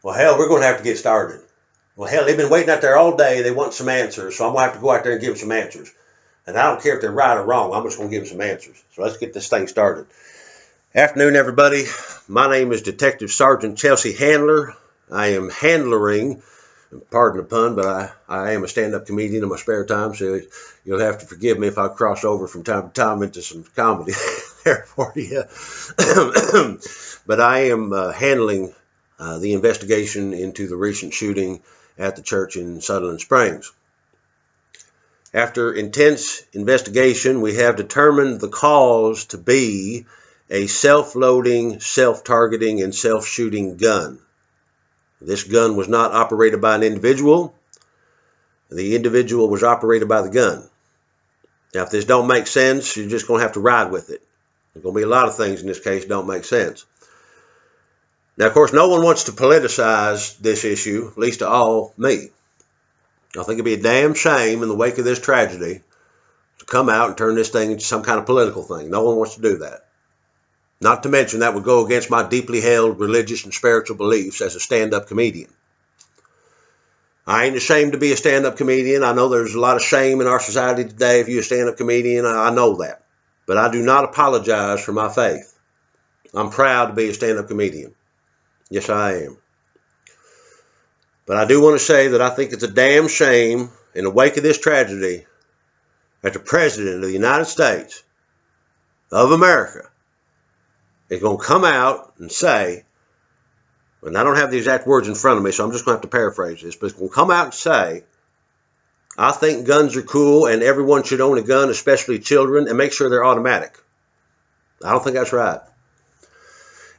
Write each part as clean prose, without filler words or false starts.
Well, hell, we're going to have to get started. Well, hell, they've been waiting out there all day. They want some answers, so I'm going to have to go out there and give them some answers. And I don't care if they're right or wrong. I'm just going to give them some answers. So let's get this thing started. Afternoon, everybody. My name is Detective Sergeant Chelsea Handler. I am handlering, pardon the pun, but I am a stand-up comedian in my spare time, so you'll have to forgive me if I cross over from time to time into some comedy there for you. But I am handling the investigation into the recent shooting at the church in Sutherland Springs. After intense investigation, we have determined the cause to be a self-loading, self-targeting, and self-shooting gun. This gun was not operated by an individual. The individual was operated by the gun. Now, if this don't make sense, you're just going to have to ride with it. There's going to be a lot of things in this case that don't make sense. Now, of course, no one wants to politicize this issue, least of all me. I think it'd be a damn shame in the wake of this tragedy to come out and turn this thing into some kind of political thing. No one wants to do that. Not to mention that would go against my deeply held religious and spiritual beliefs as a stand-up comedian. I ain't ashamed to be a stand-up comedian. I know there's a lot of shame in our society today if you're a stand-up comedian. I know that. But I do not apologize for my faith. I'm proud to be a stand-up comedian. Yes, I am. But I do want to say that I think it's a damn shame in the wake of this tragedy that the President of the United States of America is going to come out and say, and I don't have the exact words in front of me, so I'm just going to have to paraphrase this, but it's going to come out and say, I think guns are cool and everyone should own a gun, especially children, and make sure they're automatic. I don't think that's right.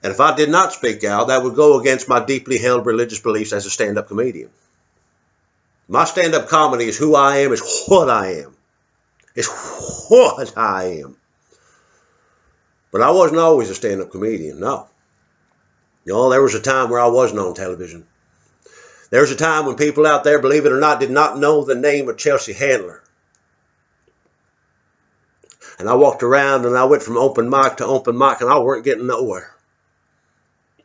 And if I did not speak out, that would go against my deeply held religious beliefs as a stand-up comedian. My stand-up comedy is who I am, is what I am. It's what I am. But I wasn't always a stand-up comedian, no. You know, there was a time where I wasn't on television. There was a time when people out there, believe it or not, did not know the name of Chelsea Handler. And I walked around and I went from open mic to open mic and I weren't getting nowhere.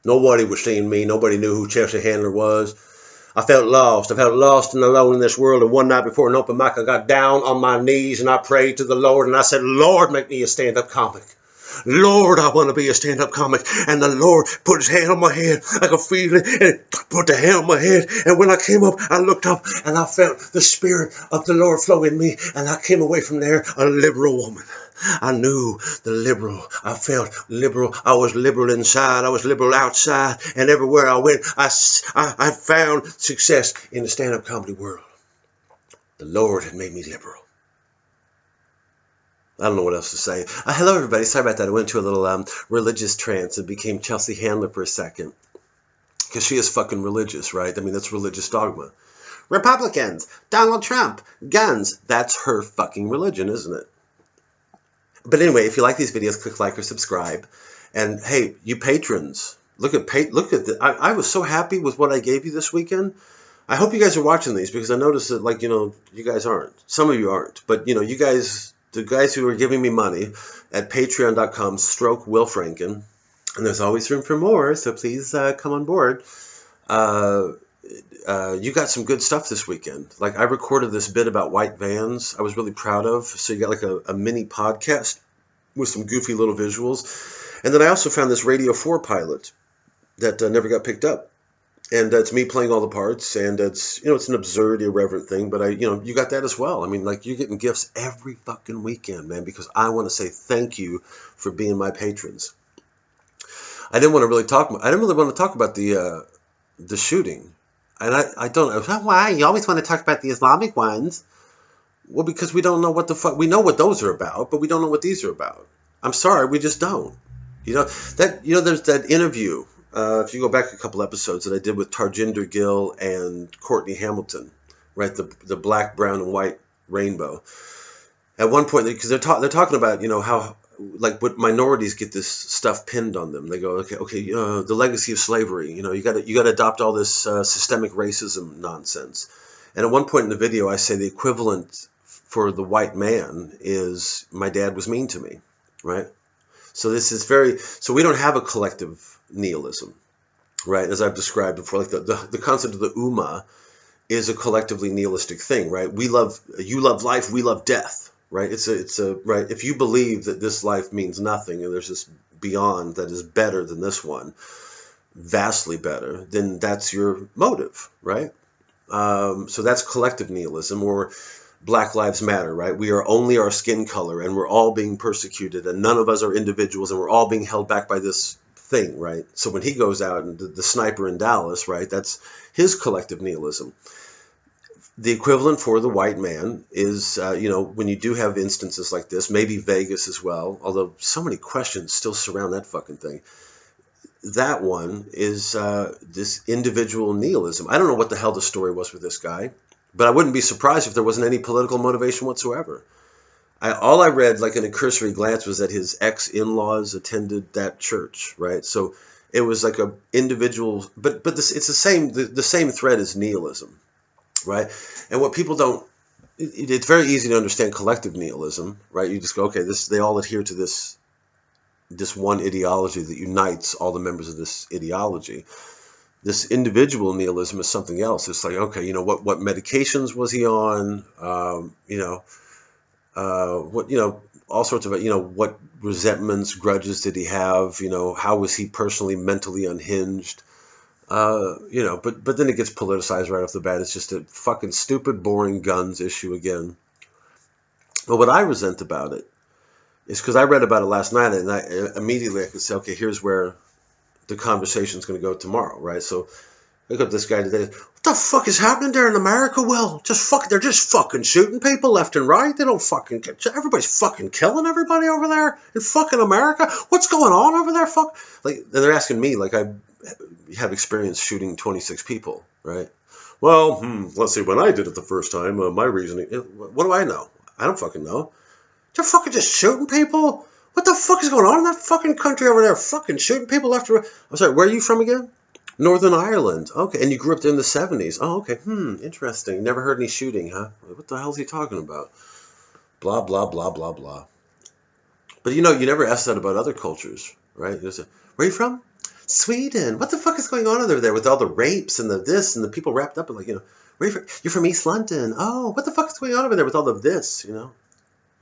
Nobody was seeing me. Nobody knew who Chelsea Handler was. I felt lost. I felt lost and alone in this world. And one night before an open mic, I got down on my knees and I prayed to the Lord. And I said, Lord, make me a stand-up comic. Lord, I want to be a stand-up comic. And the Lord put his hand on my head. I could feel it. And put the hand on my head. And when I came up, I looked up and I felt the Spirit of the Lord flow in me. And I came away from there a liberal woman. I knew the liberal. I felt liberal. I was liberal inside. I was liberal outside. And everywhere I went, I found success in the stand-up comedy world. The Lord had made me liberal. I don't know what else to say. Hello, everybody. Sorry about that. I went into a little religious trance and became Chelsea Handler for a second. Because she is fucking religious, right? I mean, that's religious dogma. Republicans, Donald Trump, guns. That's her fucking religion, isn't it? But anyway, if you like these videos, click like or subscribe. And hey, you patrons, look at I was so happy with what I gave you this weekend. I hope you guys are watching these because I noticed that, like, you know, you guys aren't. Some of you aren't. But, you know, you guys, the guys who are giving me money at patreon.com/Will Franken, and there's always room for more, so please come on board. You got some good stuff this weekend. Like, I recorded this bit about white vans I was really proud of. So you got like a mini podcast with some goofy little visuals. And then I also found this Radio 4 pilot that never got picked up. And it's me playing all the parts. And it's, you know, it's an absurd, irreverent thing. But you got that as well. I mean, like, you're getting gifts every fucking weekend, man, because I want to say thank you for being my patrons. I didn't really want to talk about the shooting. And I don't know. Why? You always want to talk about the Islamic ones. Well, because we don't know what the fuck. We know what those are about, but we don't know what these are about. I'm sorry, we just don't. There's that interview, if you go back a couple episodes that I did with Tarjinder Gill and Courtney Hamilton, right? The black, brown, and white rainbow. At one point, because they're talking about, you know, how, like, what minorities get this stuff pinned on them. They go, okay, the legacy of slavery. You know, you got to adopt all this systemic racism nonsense. And at one point in the video, I say the equivalent for the white man is my dad was mean to me, right? So this is so we don't have a collective nihilism. right? As I've described before, like the concept of the Ummah is a collectively nihilistic thing, right? You love life, we love death, right? It's a right. If you believe that this life means nothing and there's this beyond that is better than this one, vastly better, then that's your motive, right? So that's collective nihilism, or Black Lives Matter, right? We are only our skin color, and we're all being persecuted, and none of us are individuals, and we're all being held back by this thing, right? So when he goes out and the sniper in Dallas, right, that's his collective nihilism. The equivalent for the white man is, when you do have instances like this, maybe Vegas as well, although so many questions still surround that fucking thing. That one is this individual nihilism. I don't know what the hell the story was with this guy, but I wouldn't be surprised if there wasn't any political motivation whatsoever. All I read, like in a cursory glance, was that his ex-in-laws attended that church, right? So it was like a individual, but it's the same thread as nihilism, right? And what people don't, it's very easy to understand collective nihilism, right? You just go, okay, they all adhere to this one ideology that unites all the members of this ideology. This individual nihilism is something else. It's like, okay, what medications was he on? All sorts of, what resentments, grudges did he have? How was he personally, mentally unhinged? But then it gets politicized right off the bat. It's just a fucking stupid, boring guns issue again. But what I resent about it is because I read about it last night, and I could say, okay, here's where the conversation's going to go tomorrow, right? So I got this guy today. What the fuck is happening there in America? Well, they're just fucking shooting people left and right. They don't fucking everybody's fucking killing everybody over there in fucking America. What's going on over there? Fuck. And they're asking me, like, I have experience shooting 26 people, right? Well, let's see. When I did it the first time, my reasoning. What do I know? I don't fucking know. They're fucking just shooting people. What the fuck is going on in that fucking country over there? Fucking shooting people left and right. I'm sorry, where are you from again? Northern Ireland. Okay, and you grew up there in the 70s. Oh, okay. Interesting. Never heard any shooting, huh? What the hell is he talking about? Blah, blah, blah, blah, blah. But you never ask that about other cultures, right? You say, where are you from? Sweden. What the fuck is going on over there with all the rapes and the this and the people wrapped up in, like, where are you from? You're from East London. Oh, what the fuck is going on over there with all of this,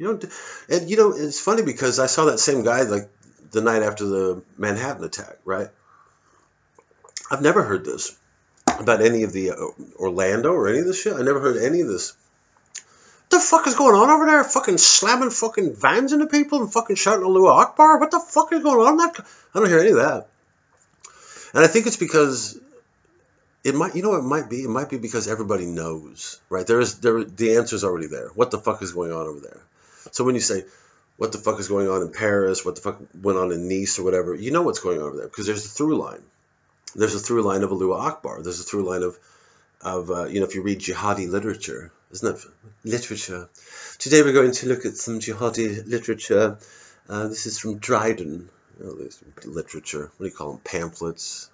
it's funny because I saw that same guy like the night after the Manhattan attack, right? I've never heard this about any of the Orlando or any of this shit. I never heard any of this. What the fuck is going on over there? Fucking slamming fucking vans into people and fucking shouting Allahu Akbar? What the fuck is going on? I don't hear any of that. And I think it's because it might be because everybody knows, right? The answer's already there. What the fuck is going on over there? So when you say, what the fuck is going on in Paris, what the fuck went on in Nice or whatever, you know what's going on over there because there's a through line. There's a through line of Allahu Akbar. There's a through line of if you read jihadi literature, isn't it? Literature. Today we're going to look at some jihadi literature. This is from Dryden. Literature. What do you call them? Pamphlets,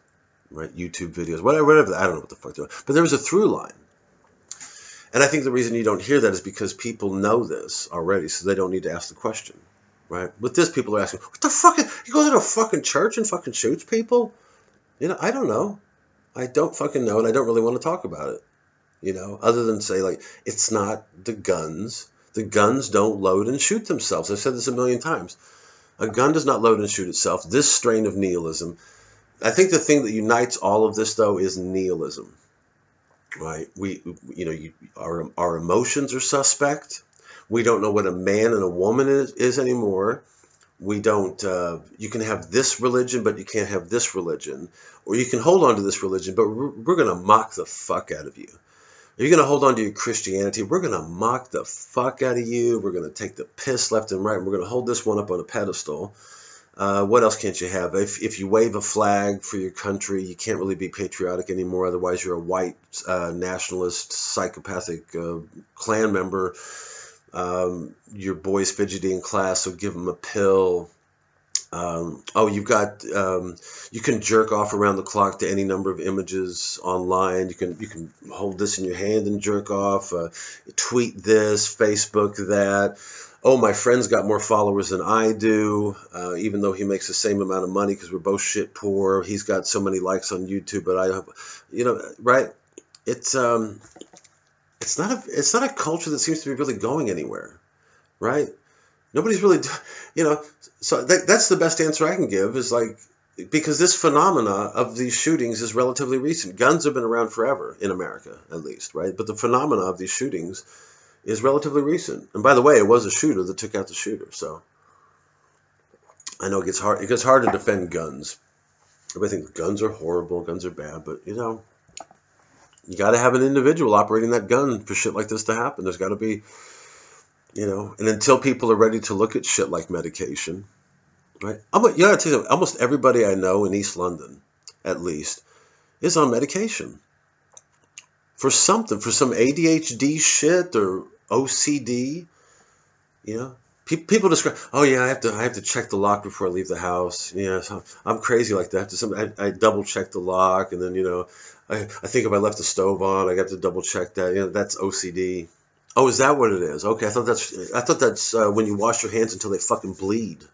right? YouTube videos, whatever. I don't know what the fuck they're doing. But there was a through line. And I think the reason you don't hear that is because people know this already, so they don't need to ask the question, right? With this, people are asking, what the fuck? He goes to a fucking church and fucking shoots people? I don't know. I don't fucking know, and I don't really want to talk about it, other than say, like, it's not the guns. The guns don't load and shoot themselves. I've said this a million times. A gun does not load and shoot itself. This strain of nihilism. I think the thing that unites all of this, though, is nihilism. Right, our emotions are suspect. We don't know what a man and a woman is anymore. We don't. You can have this religion, but you can't have this religion, or you can hold on to this religion, but we're going to mock the fuck out of you. You're going to hold on to your Christianity. We're going to mock the fuck out of you. We're going to take the piss left and right. And we're going to hold this one up on a pedestal. What else can't you have? If you wave a flag for your country, you can't really be patriotic anymore. Otherwise, you're a white nationalist, psychopathic Klan member. Your boy's fidgety in class, so give him a pill. You've got you can jerk off around the clock to any number of images online. You can hold this in your hand and jerk off. Tweet this, Facebook that. oh, my friend's got more followers than I do, even though he makes the same amount of money because we're both shit poor. He's got so many likes on YouTube, but I have, right? It's not a culture that seems to be really going anywhere, right? Nobody's really, so that's the best answer I can give is like, because this phenomena of these shootings is relatively recent. Guns have been around forever in America, at least, right? But the phenomena of these shootings is relatively recent. And by the way, it was a shooter that took out the shooter. So I know it gets hard. It gets hard to defend guns. Everybody thinks guns are horrible, guns are bad, but you got to have an individual operating that gun for shit like this to happen. There's got to be, and until people are ready to look at shit like medication. Right? I tell you something, almost everybody I know in East London, at least, is on medication for something, for some ADHD shit or OCD. People describe, oh yeah, I have to check the lock before I leave the house. Yeah, so I'm crazy like that. I double check the lock, and then I think if I left the stove on, I got to double check that. That's OCD. Oh, is that what it is? Okay, I thought that's when you wash your hands until they fucking bleed.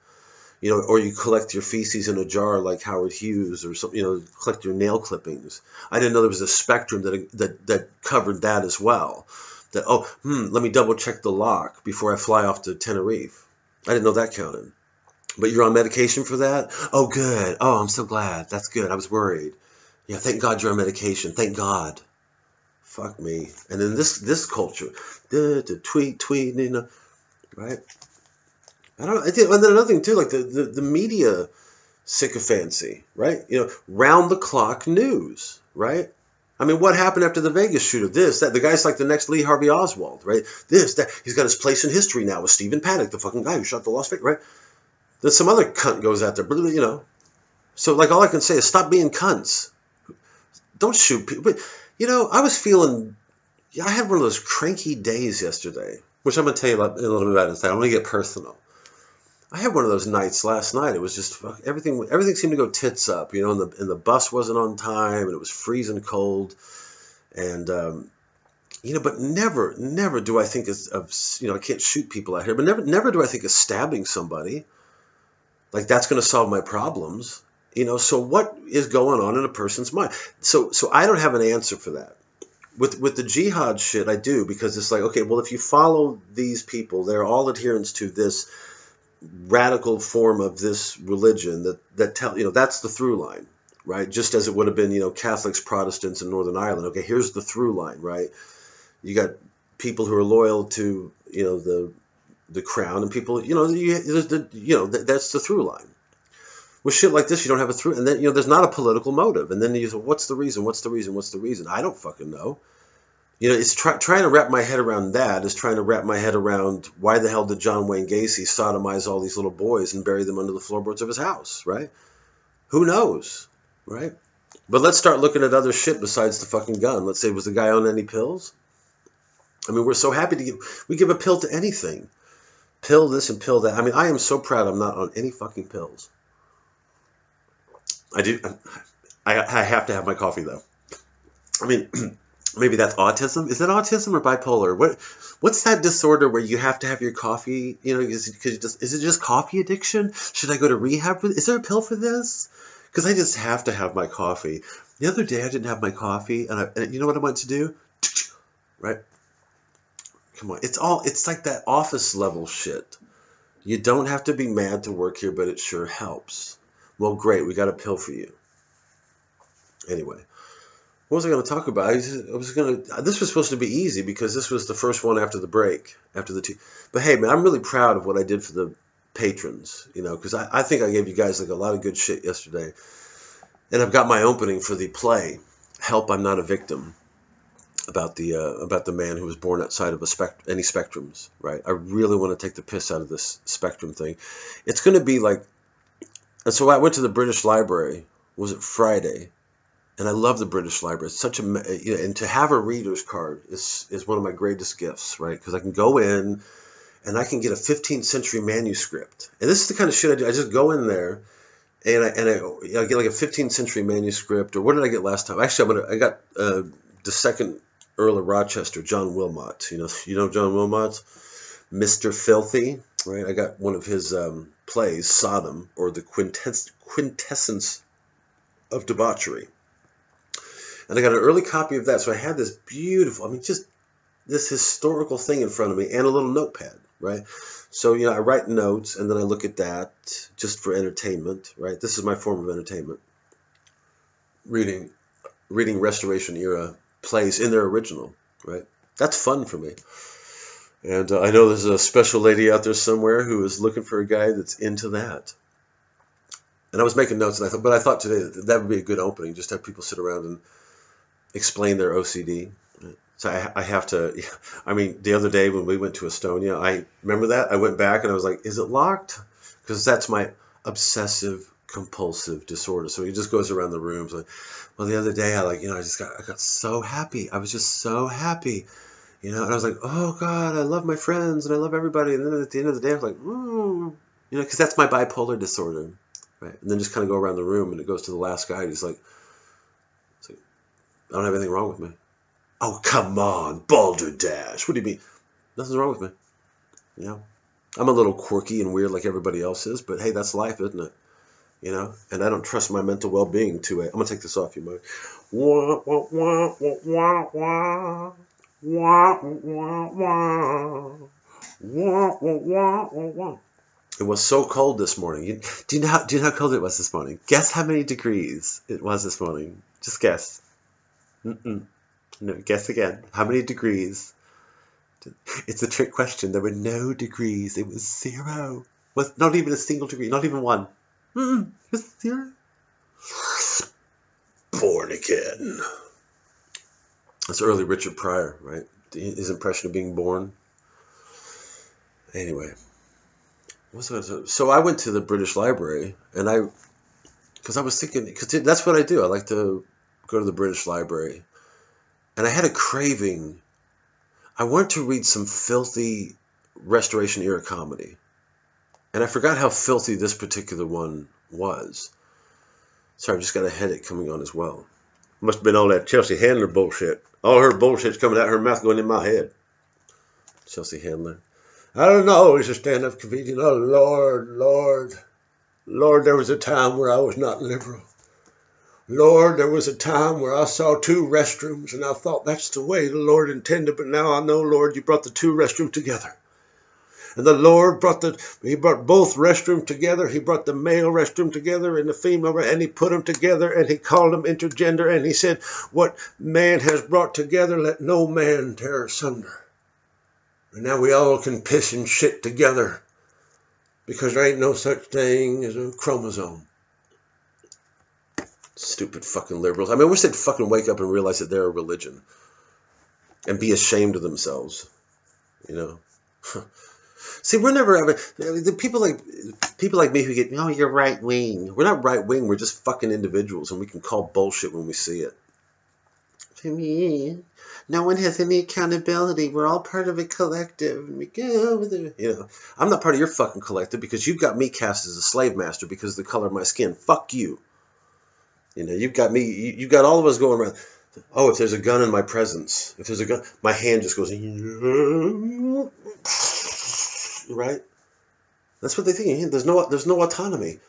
Or you collect your feces in a jar like Howard Hughes or something, collect your nail clippings. I didn't know there was a spectrum that covered that as well. That, let me double check the lock before I fly off to Tenerife. I didn't know that counted. But you're on medication for that? Oh, good. Oh, I'm so glad. That's good. I was worried. Yeah, thank God you're on medication. Thank God. Fuck me. And then this culture, tweet, right? I don't know. And then another thing too, like the media sycophancy, right? Round the clock news, right? I mean, what happened after the Vegas shooter? This, that. The guy's like the next Lee Harvey Oswald, right? This, that. He's got his place in history now with Stephen Paddock, the fucking guy who shot the Las Vegas, right? Then some other cunt goes out there, So like all I can say is stop being cunts. Don't shoot people. But I was feeling. I had one of those cranky days yesterday, which I'm gonna tell you a little bit about in a second. I'm gonna get personal. I had one of those nights last night. It was just everything seemed to go tits up, and the bus wasn't on time, and it was freezing cold, and but never do I think of I can't shoot people out here, but never do I think of stabbing somebody. Like that's going to solve my problems, So what is going on in a person's mind? So I don't have an answer for that. With the jihad shit, I do, because it's like, okay, well, if you follow these people, they're all adherents to this radical form of this religion that tell that's the through line, right? Just as it would have been Catholics, Protestants in Northern Ireland. Okay, here's the through line, right? You got people who are loyal to the crown, and people that's the through line. With shit like this, you don't have a through, and then there's not a political motive, and then you say, what's the reason? What's the reason? What's the reason? I don't fucking know. It's trying to wrap my head around that is trying to wrap my head around why the hell did John Wayne Gacy sodomize all these little boys and bury them under the floorboards of his house, right? Who knows, right? But let's start looking at other shit besides the fucking gun. Let's say, was the guy on any pills? I mean, we're so happy we give a pill to anything. Pill this and pill that. I mean, I am so proud I'm not on any fucking pills. I do. I have to have my coffee, though. I mean... Maybe that's autism. Is that autism or bipolar? What's that disorder where you have to have your coffee? Is it just coffee addiction? Should I go to rehab? Is there a pill for this? Because I just have to have my coffee. The other day I didn't have my coffee, and you know what I went to do? Right? Come on, it's like that office level shit. You don't have to be mad to work here, but it sure helps. Well, great, we got a pill for you. Anyway. What was I going to talk about? This was supposed to be easy because this was the first one after the break, after the two. But hey, man, I'm really proud of what I did for the patrons, because I think I gave you guys like a lot of good shit yesterday. And I've got my opening for the play, Help, I'm Not a Victim, about the man who was born outside of any spectrums, right? I really want to take the piss out of this spectrum thing. It's going to be like, and so I went to the British Library, was it Friday? And I love the British Library. It's such and to have a reader's card is one of my greatest gifts, right? Because I can go in and I can get a 15th century manuscript. And this is the kind of shit I do. I just go in there and I get like a 15th century manuscript. Or what did I get last time? Actually, I got the second Earl of Rochester, John Wilmot. You know John Wilmot? Mr. Filthy, right? I got one of his plays, Sodom, or the Quintessence of Debauchery. And I got an early copy of that, so I had this beautiful, I mean, just this historical thing in front of me and a little notepad, right? So, I write notes, and then I look at that just for entertainment, right? This is my form of entertainment. Reading Restoration era plays in their original, right? That's fun for me. And I know there's a special lady out there somewhere who is looking for a guy that's into that. And I was making notes, and I thought today that would be a good opening, just to have people sit around and explain their OCD. So I have to, I mean, the other day when we went to Estonia, I remember that. I went back and I was like, is it locked? Because that's my obsessive compulsive disorder. So he just goes around the rooms. Like, well, the other day I got so happy. I was just so happy, and I was like, oh God, I love my friends and I love everybody. And then at the end of the day, I was like, because that's my bipolar disorder, right? And then just kind of go around the room, and it goes to the last guy. And he's like, I don't have anything wrong with me. Oh, come on, balderdash. What do you mean? Nothing's wrong with me. I'm a little quirky and weird like everybody else is, but hey, that's life, isn't it? And I don't trust my mental well-being to it. I'm going to take this off, you mind? It was so cold this morning. Do you know how cold it was this morning? Guess how many degrees it was this morning. Just guess. No, guess again. How many degrees? It's a trick question. There were no degrees. It was 0. Was not even a single degree. Not even one. It was 0. Born again. That's early Richard Pryor, right? His impression of being born. Anyway. So I went to the British Library, and because I was thinking, because that's what I do. I like to go to the British Library. And I had a craving. I wanted to read some filthy Restoration era comedy. And I forgot how filthy this particular one was. Sorry, I've just got a headache coming on as well. Must have been all that Chelsea Handler bullshit. All her bullshit's coming out her mouth going in my head. Chelsea Handler. I don't know. He's a stand-up comedian. Oh, Lord, there was a time where I was not liberal. Lord, there was a time where I saw 2 restrooms, and I thought that's the way the Lord intended, but now I know, Lord, you brought the 2 restrooms together. And the Lord he brought both restrooms together. He brought the male restroom together and the female, and he put them together, and he called them intergender, and he said, what man has brought together, let no man tear asunder. And now we all can piss and shit together, because there ain't no such thing as a chromosome. Stupid fucking liberals. I mean, I wish they'd fucking wake up and realize that they're a religion and be ashamed of themselves, See, we're never ever the people like me who get, you're right wing. We're not right wing. We're just fucking individuals, and we can call bullshit when we see it. To me, no one has any accountability. We're all part of a collective, and we go with it. I'm not part of your fucking collective because you've got me cast as a slave master because of the color of my skin. Fuck you. You've got me. You've got all of us going around. Oh, if there's a gun in my presence, if there's a gun, my hand just goes. Right? That's what they think. There's no autonomy.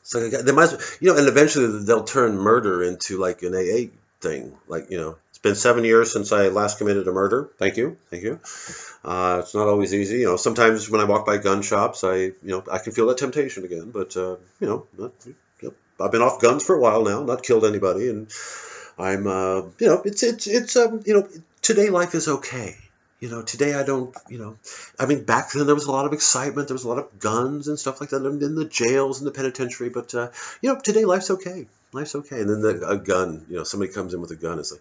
So they might, and eventually they'll turn murder into like an AA thing. Like, it's been 7 years since I last committed a murder. Thank you. It's not always easy. Sometimes when I walk by gun shops, I can feel that temptation again. But I've been off guns for a while now, not killed anybody, and I'm today life is okay. Today I don't, I mean, back then there was a lot of excitement. There was a lot of guns and stuff like that in the jails and the penitentiary. But, today life's okay. Life's okay. And then a gun, somebody comes in with a gun. It's like,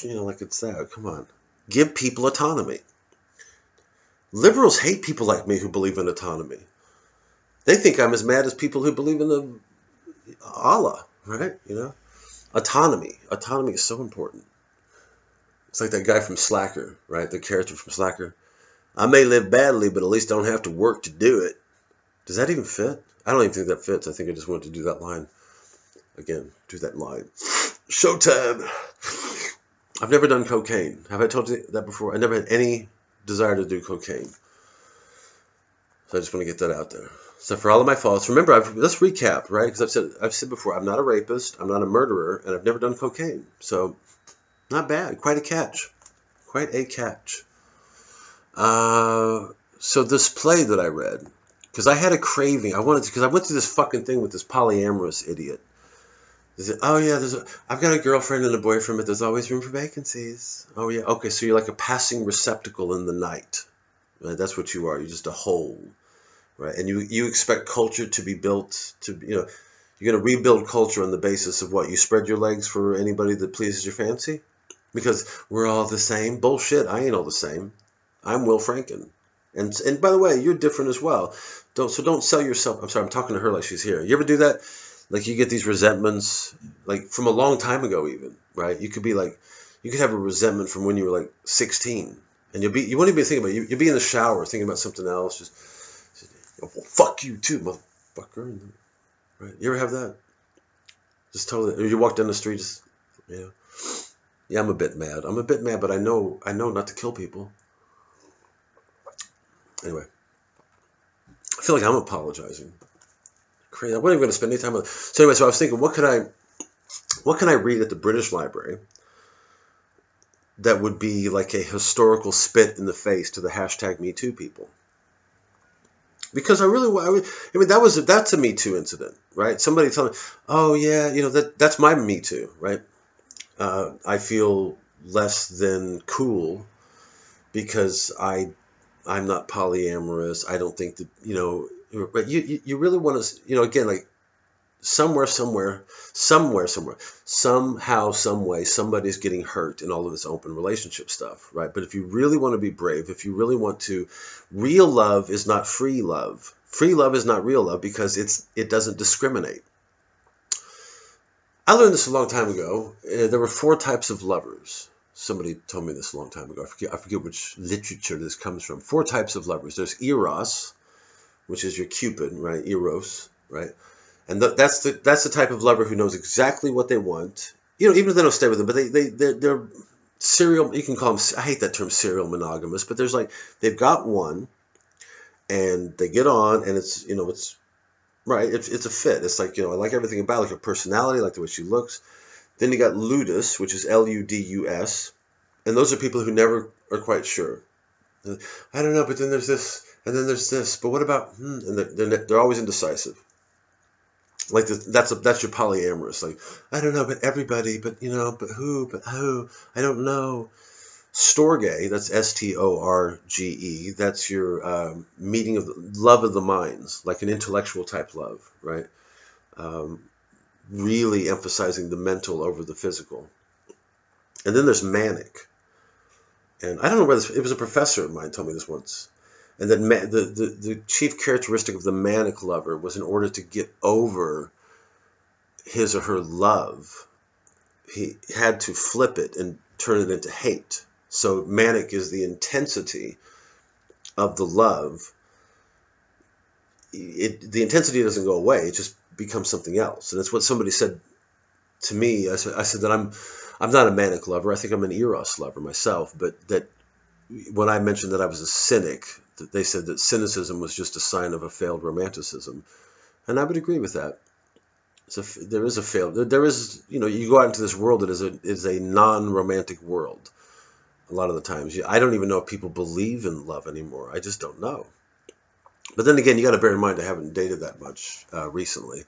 like it's that. Come on. Give people autonomy. Liberals hate people like me who believe in autonomy. They think I'm as mad as people who believe in the Allah, right? Autonomy. Autonomy is so important. It's like that guy from Slacker, right? The character from Slacker. I may live badly, but at least I don't have to work to do it. Does that even fit? I don't even think that fits. I think I just wanted to do that line. Again, do that line. Showtime. I've never done cocaine. Have I told you that before? I never had any desire to do cocaine. So I just want to get that out there. So for all of my faults, remember, let's recap, right? Because I've said before, I'm not a rapist, I'm not a murderer, and I've never done cocaine. So not bad. Quite a catch. Quite a catch. So this play that I read, because I had a craving. Because I went through this fucking thing with this polyamorous idiot. Oh yeah, I've got a girlfriend and a boyfriend, but there's always room for vacancies. Oh yeah, okay, so you're like a passing receptacle in the night. Right? That's what you are. You're just a hole, right? And you expect culture to be built to, you're going to rebuild culture on the basis of what? You spread your legs for anybody that pleases your fancy? Because we're all the same? Bullshit, I ain't all the same. I'm Will Franken. And by the way, you're different as well. Don't sell yourself. I'm sorry, I'm talking to her like she's here. You ever do that? Like you get these resentments, like from a long time ago even, right? You could have a resentment from when you were like 16. And you won't even be thinking about it. You'll be in the shower thinking about something else. Just, well, fuck you too, motherfucker. Right? You ever have that? Just totally. Or you walk down the street, just, yeah, I'm a bit mad. But I know not to kill people. Anyway, I feel like I'm apologizing. Crazy. I wasn't even going to spend any time on it. So anyway, so I was thinking, what can I read at the British Library that would be like a historical spit in the face to the hashtag Me Too people? Because that's a Me Too incident, right? Somebody tell me, oh yeah, that's my Me Too, right? I feel less than cool because I'm not polyamorous. I don't think that, but you really want to, again, like somehow, some way, somebody's getting hurt in all of this open relationship stuff, right? But if you really want to be brave, if you really want to, real love is not free love. Free love is not real love because it doesn't discriminate. I learned this a long time ago. There were 4 types of lovers. Somebody told me this a long time ago. I forget which literature this comes from. 4 types of lovers. There's Eros, which is your Cupid, right? Eros, right? And that's the type of lover who knows exactly what they want. Even if they don't stay with them, but they're serial. You can call them. I hate that term, serial monogamous. But there's they've got one, and they get on, and it's it's right. It's a fit. It's like I like everything about her personality, I like the way she looks. Then you got Ludus, which is Ludus, and those are people who never are quite sure. I don't know, but then there's this, and then there's this. But what about? And they're always indecisive. Like that's your polyamorous. Like I don't know, but everybody, but but who, I don't know. Storge, that's Storge. That's your meeting of love of the minds, like an intellectual type love, right? Really emphasizing the mental over the physical. And then there's manic. And I don't know whether it was a professor of mine told me this once. And then the chief characteristic of the manic lover was in order to get over his or her love, he had to flip it and turn it into hate. So manic is the intensity of the love. The intensity doesn't go away. It just becomes something else. And it's what somebody said to me. I said that I'm not a manic lover. I think I'm an Eros lover myself. But that when I mentioned that I was a cynic, they said that cynicism was just a sign of a failed romanticism. And I would agree with that. So there is a failed. There is, you go out into this world that is a non-romantic world. A lot of the times, I don't even know if people believe in love anymore. I just don't know. But then again, you got to bear in mind I haven't dated that much recently.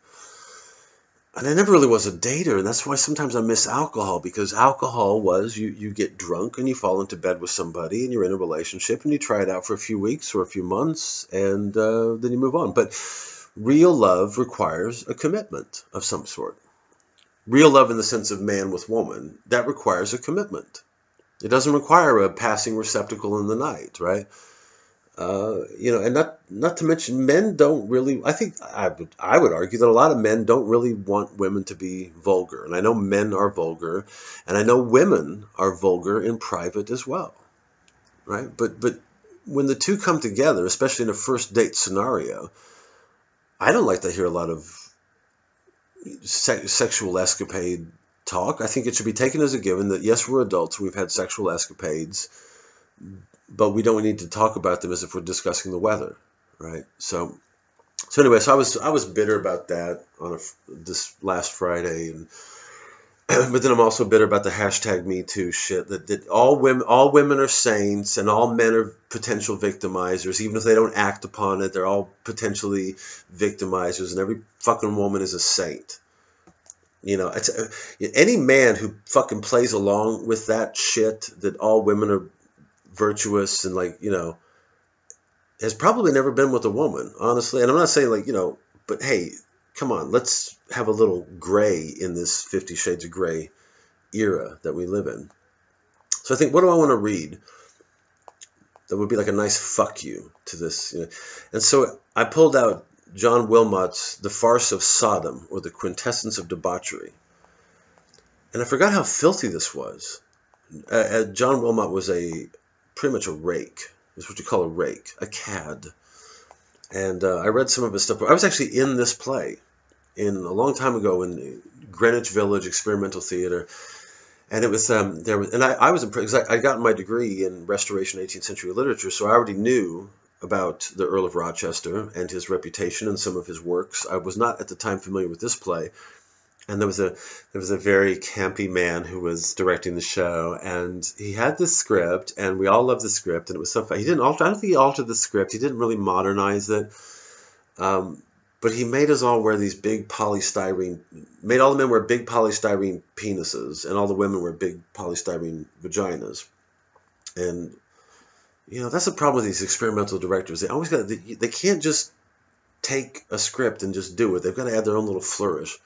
And I never really was a dater, and that's why sometimes I miss alcohol, because alcohol was you get drunk and you fall into bed with somebody and you're in a relationship and you try it out for a few weeks or a few months and then you move on. But real love requires a commitment of some sort. Real love in the sense of man with woman, that requires a commitment. It doesn't require a passing receptacle in the night, right? And not to mention, men don't really. I think I would argue that a lot of men don't really want women to be vulgar, and I know men are vulgar, and I know women are vulgar in private as well, right? But when the two come together, especially in a first date scenario, I don't like to hear a lot of sexual escapade talk. I think it should be taken as a given that, yes, we're adults, we've had sexual escapades, but we don't need to talk about them as if we're discussing the weather, right? So anyway, so I was bitter about that on this last Friday, and but then I'm also bitter about the hashtag Me Too shit. That all women are saints and all men are potential victimizers, even if they don't act upon it. They're all potentially victimizers, and every fucking woman is a saint. You know, any man who fucking plays along with that shit, that all women are virtuous and, like, you know, has probably never been with a woman, honestly. And I'm not saying, like, you know, but hey, come on, let's have a little gray in this 50 Shades of Grey era that we live in. So I think, what do I want to read that would be like a nice fuck you to this? You know? And so I pulled out John Wilmot's The Farce of Sodom, or The Quintessence of Debauchery. And I forgot how filthy this was. John Wilmot was pretty much a rake. It's what you call a rake, a cad. And I read some of his stuff. I was actually in this play a long time ago in Greenwich Village Experimental Theater. And it was I was impressed because I got my degree in Restoration 18th Century Literature, so I already knew about the Earl of Rochester and his reputation and some of his works. I was not at the time familiar with this play, and there was a very campy man who was directing the show, and he had this script, and we all loved the script, and it was so fun. I don't think he altered the script. He didn't really modernize it, but he made us all wear these big made all the men wear big polystyrene penises, and all the women wear big polystyrene vaginas, and you know, that's the problem with these experimental directors. They can't just take a script and just do it. They've got to add their own little flourish.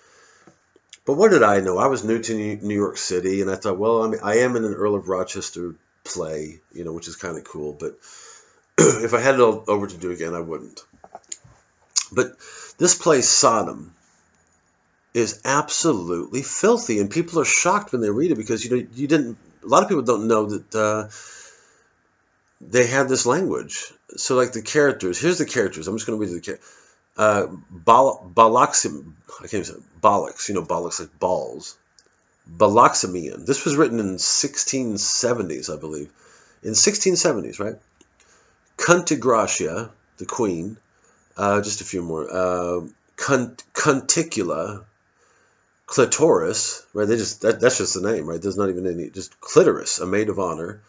But what did I know? I was new to New York City, and I thought, well, I mean, I am in an Earl of Rochester play, you know, which is kind of cool. But if I had it all over to do again, I wouldn't. But this play, Sodom, is absolutely filthy, and people are shocked when they read it because, you know, a lot of people don't know that they had this language. So, like, the characters, here's the characters. I'm just going to read the characters. I can't say bollocks, you know, bollocks like balls. Baloximian. This was written in 1670s, I believe. In 1670s, right? Cuntigracia, the queen. Just a few more. Cunticula. Clitoris, right? That's just the name, right? There's not even any, just clitoris, a maid of honor.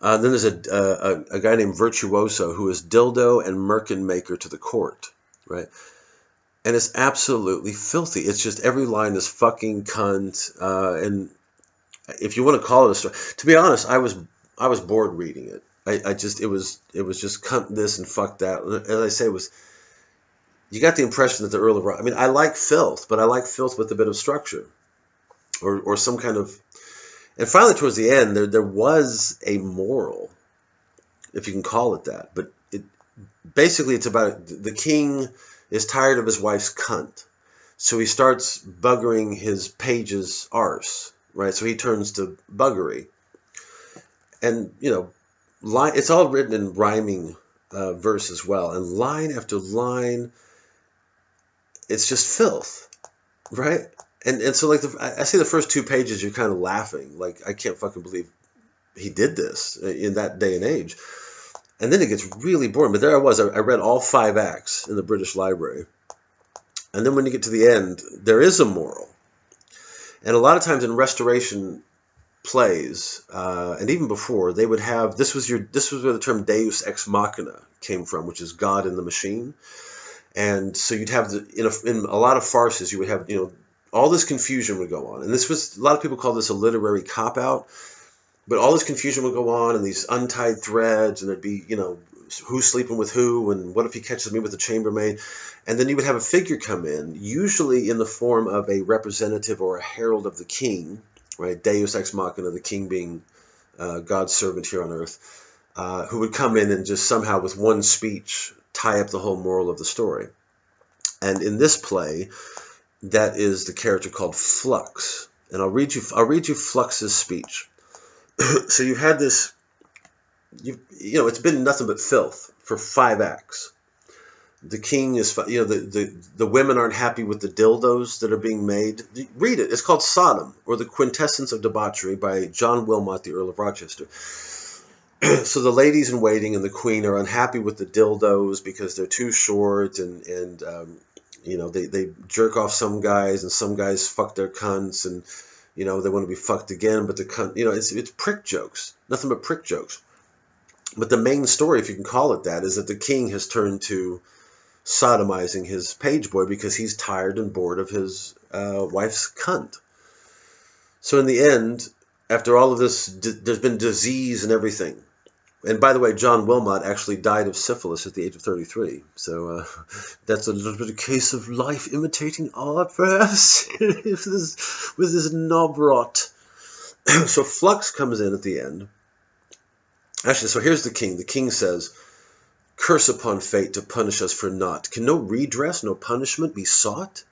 Then there's a guy named Virtuoso, who is dildo and merkin maker to the court, right? And it's absolutely filthy. It's just every line is fucking cunt. And if you want to call it a story, to be honest, I was bored reading it. It was just cunt this and fuck that. As I say, you got the impression that the Earl of I mean, I like filth, but I like filth with a bit of structure, or some kind of. And finally, towards the end, there was a moral, if you can call it that. But basically, it's about the king is tired of his wife's cunt, so he starts buggering his page's arse, right? So he turns to buggery, and you know, it's all written in rhyming verse as well, and line after line, it's just filth, right? And so, like, I see the first 2 pages, you're kind of laughing. Like, I can't fucking believe he did this in that day and age. And then it gets really boring. But there I was. I read all 5 acts in the British Library. And then when you get to the end, there is a moral. And a lot of times in Restoration plays, and even before, they would have, this was where the term Deus Ex Machina came from, which is God in the machine. And so you'd have, in a lot of farces, you would have, you know, all this confusion would go on. And this was, a lot of people call this a literary cop-out, but all this confusion would go on, and these untied threads, and there'd be, you know, who's sleeping with who, and what if he catches me with a chambermaid? And then you would have a figure come in, usually in the form of a representative or a herald of the king, right? Deus Ex Machina, the king being God's servant here on earth, who would come in and just somehow with one speech tie up the whole moral of the story. And in this play, that is the character called Flux. And I'll read you Flux's speech. So you've had this, you know, it's been nothing but filth for 5 acts. The king is, the women aren't happy with the dildos that are being made. Read it. It's called Sodom, or The Quintessence of Debauchery by John Wilmot, the Earl of Rochester. So the ladies in waiting and the queen are unhappy with the dildos because they're too short, and they jerk off some guys, and some guys fuck their cunts, and they want to be fucked again, but the cunt, it's prick jokes, nothing but prick jokes. But the main story, if you can call it that, is that the king has turned to sodomizing his page boy because he's tired and bored of his wife's cunt. So in the end, after all of this, there's been disease and everything. And by the way, John Wilmot actually died of syphilis at the age of 33. So that's a little bit of case of life imitating art, perhaps, with this knob rot. So Flux comes in at the end. Actually, so here's the king. The king says, "Curse upon fate to punish us for naught. Can no redress, no punishment be sought?"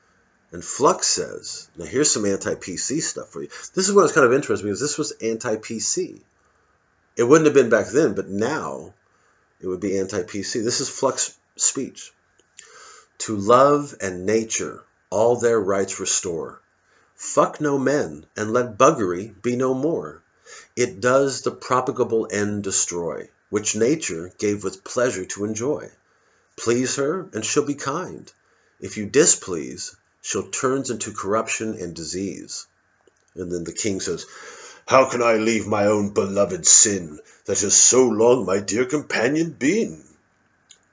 And Flux says, now here's some anti-PC stuff for you. This is what was kind of interesting, because this was anti-PC. It wouldn't have been back then, but now it would be anti-PC. This is Flux speech. "To love and nature all their rights restore. Fuck no men, and let buggery be no more. It does the propagable end destroy, which nature gave with pleasure to enjoy. Please her, and she'll be kind. If you displease, she'll turns into corruption and disease." And then the king says, "How can I leave my own beloved sin, that has so long my dear companion been?"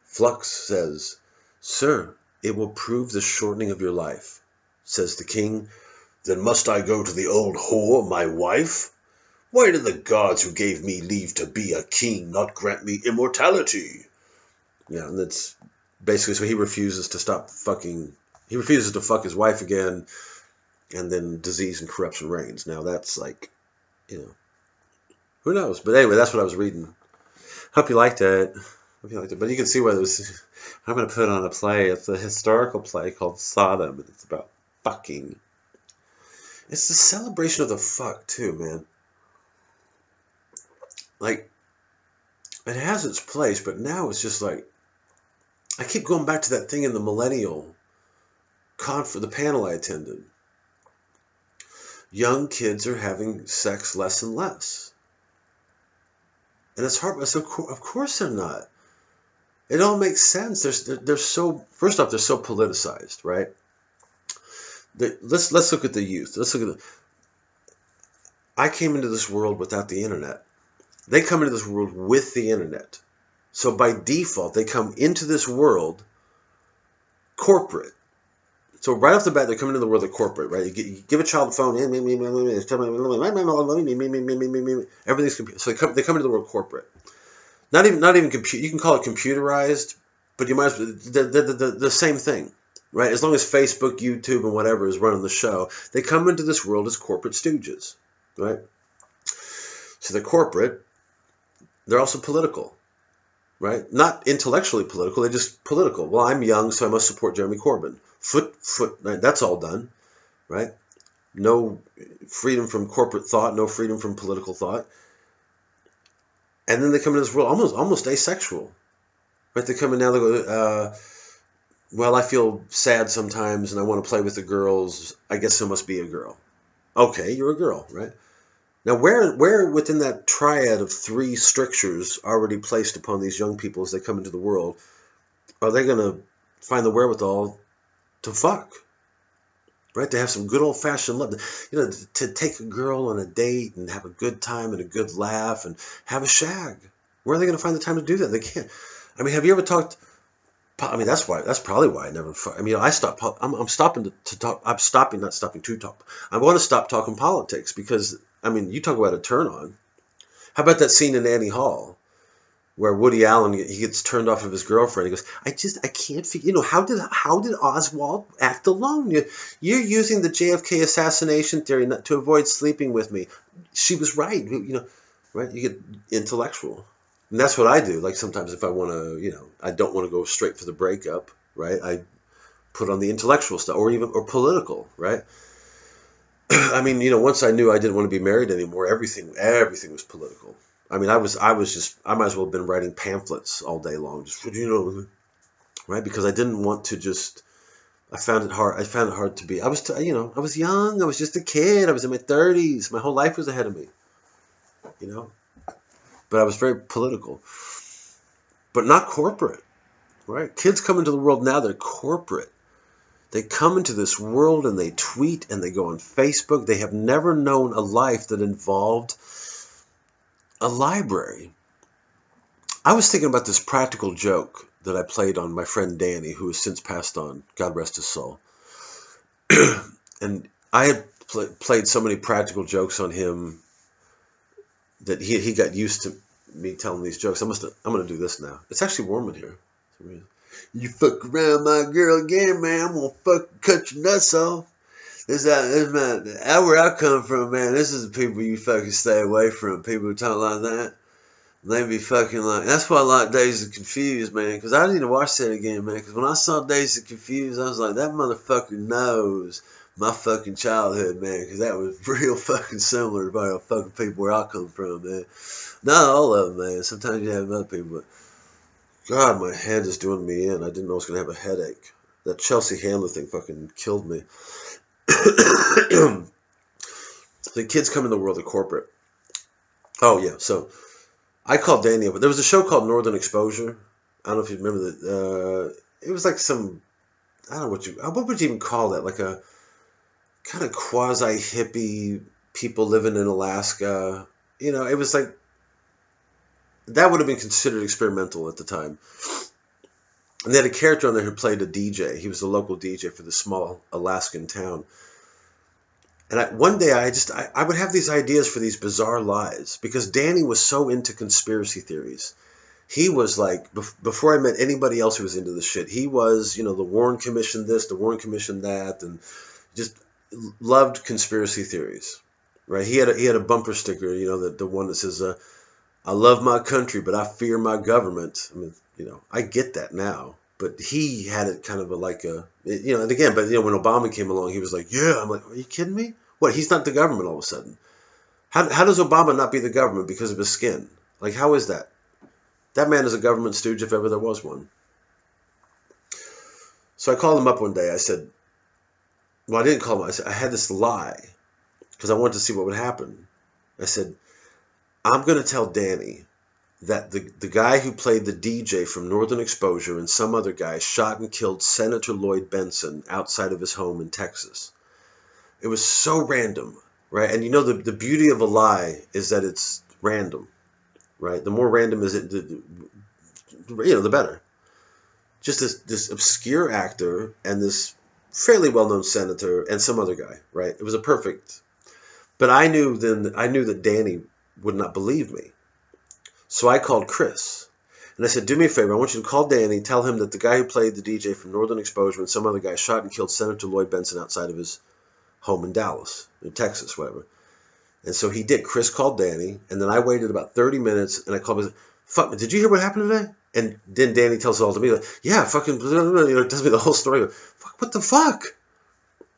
Flux says, "Sir, it will prove the shortening of your life." Says the king, "Then must I go to the old whore, my wife? Why did the gods who gave me leave to be a king not grant me immortality?" Yeah, and that's basically, so he refuses to stop fucking, he refuses to fuck his wife again, and then disease and corruption reigns. Now that's like, who knows? But anyway, that's what I was reading. Hope you liked it. But you can see why it was, I'm going to put on a play. It's a historical play called Sodom, and it's about fucking. It's the celebration of the fuck, too, man. Like, it has its place, but now it's just like, I keep going back to that thing in the millennial conference, the panel I attended. Young kids are having sex less and less. And it's hard, so of course they're not. It all makes sense. They're so, first off, they're so politicized, right? Let's look at the youth. I came into this world without the internet. They come into this world with the internet. So by default, they come into this world corporate. So right off the bat, they're coming into the world of corporate, right? You give a child a phone, everything's computer. So they come into the world corporate. Not even computer. You can call it computerized, but you might as well, the same thing, right? As long as Facebook, YouTube, and whatever is running the show, they come into this world as corporate stooges, right? So they're corporate. They're also political, right? Not intellectually political, they're just political. Well, I'm young, so I must support Jeremy Corbyn. Right? That's all done, right? No freedom from corporate thought, no freedom from political thought. And then they come into this world almost asexual, right? They come in now, they go, well, I feel sad sometimes and I want to play with the girls. I guess there must be a girl. Okay, you're a girl, right? Now, where within that triad of three strictures already placed upon these young people as they come into the world, are they going to find the wherewithal to fuck? Right? To have some good old-fashioned love. To take a girl on a date and have a good time and a good laugh and have a shag. Where are they going to find the time to do that? They can't. I mean, have you ever talked? I mean, that's probably why I never. I mean, I stopped. I'm stopping to talk. I'm stopping, not stopping to talk. I want to stop talking politics because, I mean, you talk about a turn on. How about that scene in Annie Hall where Woody Allen, he gets turned off of his girlfriend? He goes, I can't figure. How did Oswald act alone? You're using the JFK assassination theory not to avoid sleeping with me. She was right. Right? You get intellectual. And that's what I do. Like sometimes if I want to, I don't want to go straight for the breakup, right? I put on the intellectual stuff or political, right? I mean, once I knew I didn't want to be married anymore, everything was political. I mean, I might as well have been writing pamphlets all day long. Just, right? Because I didn't want to just. I found it hard to be. I was young. I was just a kid. I was in my 30s. My whole life was ahead of me, you know. But I was very political, but not corporate, right? Kids come into the world now, they're corporate. They come into this world and they tweet and they go on Facebook. They have never known a life that involved a library. I was thinking about this practical joke that I played on my friend Danny, who has since passed on. God rest his soul. And I had played so many practical jokes on him that he got used to me telling these jokes. I'm going to do this now. It's actually warm in here. You fuck around my girl again, man. I'm going to fucking cut your nuts off. This is where I come from, man. This is the people you fucking stay away from. People who talk like that. They be fucking like. That's why I like Dazed and Confused, man. Because I need to watch that again, man. Because when I saw Dazed and Confused, I was like, that motherfucker knows my fucking childhood, man. Because that was real fucking similar to the fucking people where I come from, man. Not all of them, man. Sometimes you have other people, but God, my head is doing me in. I didn't know I was going to have a headache. That Chelsea Handler thing fucking killed me. The kids come in the world of corporate. Oh, yeah. So I called Danny up. There was a show called Northern Exposure. I don't know if you remember that. It was like some, I don't know what would you even call that? Like a kind of quasi-hippie people living in Alaska. You know, it was like, that would have been considered experimental at the time. And they had a character on there who played a DJ. He was a local DJ for the small Alaskan town. And one day I would have these ideas for these bizarre lies because Danny was so into conspiracy theories. He was like, before I met anybody else who was into this shit, he was, the Warren Commission this, the Warren Commission that, and just loved conspiracy theories, right? He had a bumper sticker, the one that says, I love my country, but I fear my government. I mean, I get that now, but he had it kind of and again, but when Obama came along, he was like, yeah, I'm like, are you kidding me? What? He's not the government all of a sudden. How does Obama not be the government because of his skin? Like, how is that? That man is a government stooge if ever there was one. So I called him up one day. I said, well, I didn't call him. I said, I had this lie because I wanted to see what would happen. I said, I'm going to tell Danny that the guy who played the DJ from Northern Exposure and some other guy shot and killed Senator Lloyd Benson outside of his home in Texas. It was so random, right? And the beauty of a lie is that it's random, right? The more random is it, the better. Just this obscure actor and this fairly well-known senator and some other guy, right? It was a perfect. But I knew that Danny would not believe me. So I called Chris. And I said, do me a favor. I want you to call Danny, tell him that the guy who played the DJ from Northern Exposure and some other guy shot and killed Senator Lloyd Benson outside of his home in Dallas, in Texas, whatever. And so he did. Chris called Danny, and then I waited about 30 minutes, and I called him and said, fuck, did you hear what happened today? And then Danny tells it all to me, like, yeah, fucking, tells me the whole story. Fuck, what the fuck?